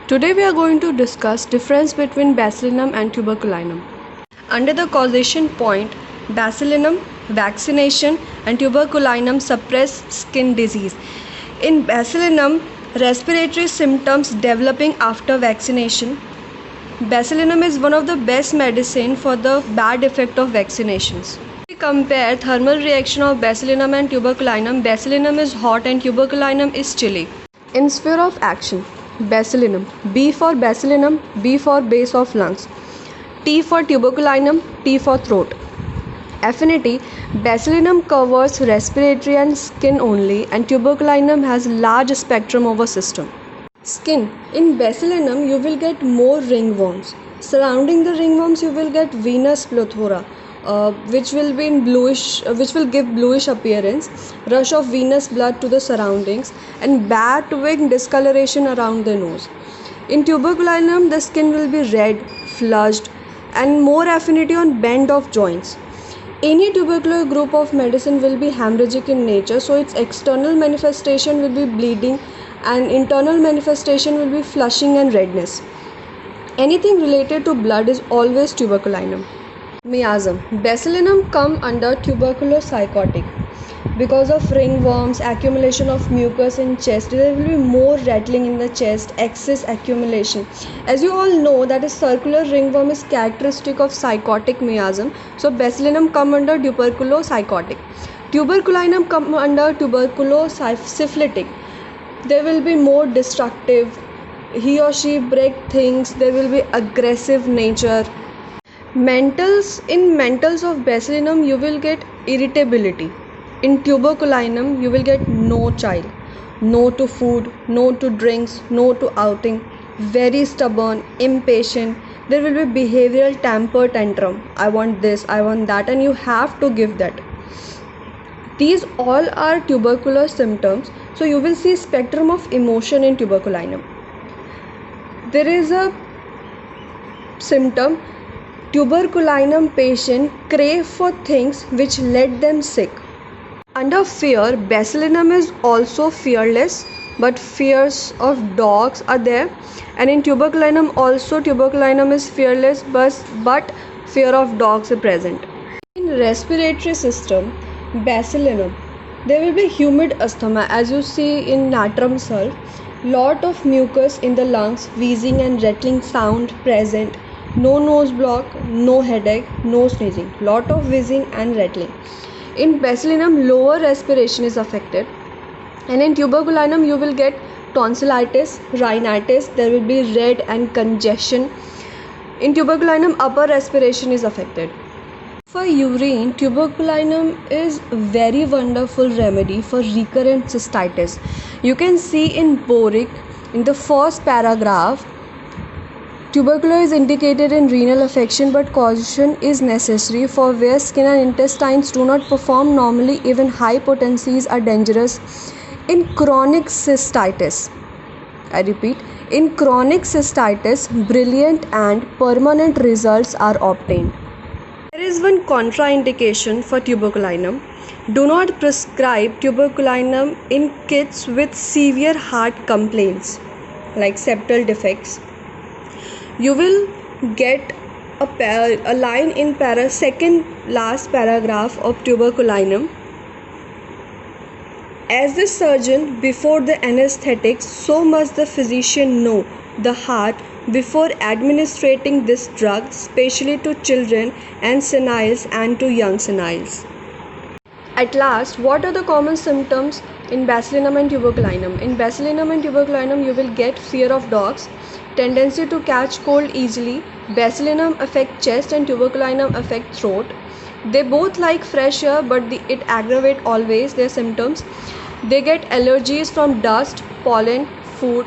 Today we are going to discuss difference between Bacillinum and tuberculinum. Under the causation point, Bacillinum, vaccination, and tuberculinum suppress skin disease. In Bacillinum, respiratory symptoms developing after vaccination. Bacillinum is one of the best medicine for the bad effect of vaccinations. If we compare thermal reaction of Bacillinum and tuberculinum, Bacillinum is hot and tuberculinum is chilly. In sphere of action, Bacillinum, B for Bacillinum, B for base of lungs, T for tuberculinum, T for throat. Affinity, Bacillinum covers respiratory and skin only, and tuberculinum has large spectrum over system. Skin, in Bacillinum you will get more ringworms. Surrounding the ringworms you will get venous plethora, which will be in bluish, which will give bluish appearance, rush of venous blood to the surroundings, and bat wing discoloration around the nose. In tuberculinum, the skin will be red, flushed, and more affinity on bend of joints. Any tubercular group of medicine will be hemorrhagic in nature, so its external manifestation will be bleeding, and internal manifestation will be flushing and redness. Anything related to blood is always tuberculinum. Miasm. Bacillinum come under tuberculopsychotic. Because of ringworms, accumulation of mucus in chest, there will be more rattling in the chest, excess accumulation. As you all know that a circular ringworm is characteristic of psychotic miasm. So Bacillinum come under tuberculopsychotic. Tuberculinum come under tuberculosyphilitic. They will be more destructive. He or she break things. There will be aggressive nature. Mentals, in mentals of Bacillinum you will get irritability. In tuberculinum you will get no child, no to food, no to drinks, no to outing, very stubborn, impatient. There will be behavioral temper tantrum. I want this, I want that, and you have to give that. These all are tubercular symptoms. So you will see spectrum of emotion in tuberculinum. There is a symptom, tuberculinum patient crave for things which let them sick. Under fear, Bacillinum is also fearless, but fears of dogs are there. And in tuberculinum also, tuberculinum is fearless, but fear of dogs are present. In respiratory system, Bacillinum, there will be humid asthma, as you see in natrum salt. Lot of mucus in the lungs, wheezing and rattling sound present. No nose block, no headache, no sneezing. Lot of wheezing and rattling. In Bacillinum, lower respiration is affected. And in tuberculinum, you will get tonsillitis, rhinitis. There will be red and congestion. In tuberculinum, upper respiration is affected. For urine, tuberculinum is very wonderful remedy for recurrent cystitis. You can see in Boric, in the first paragraph, tuberculosis is indicated in renal affection, but caution is necessary for where skin and intestines do not perform normally. Even high potencies are dangerous. In chronic cystitis, I repeat, in chronic cystitis, brilliant and permanent results are obtained. There is one contraindication for tuberculinum. Do not prescribe tuberculinum in kids with severe heart complaints like septal defects. You will get a line in second last paragraph of tuberculinum. As the surgeon before the anesthetic, so must the physician know the heart before administrating this drug, especially to children and seniles and to young seniles. At last, what are the common symptoms in Bacillinum and tuberculinum? In Bacillinum and tuberculinum, you will get fear of dogs, tendency to catch cold easily. Bacillinum affect chest and tuberculinum affect throat. They both like fresh air, but it aggravate always their symptoms. They get allergies from dust, pollen, food,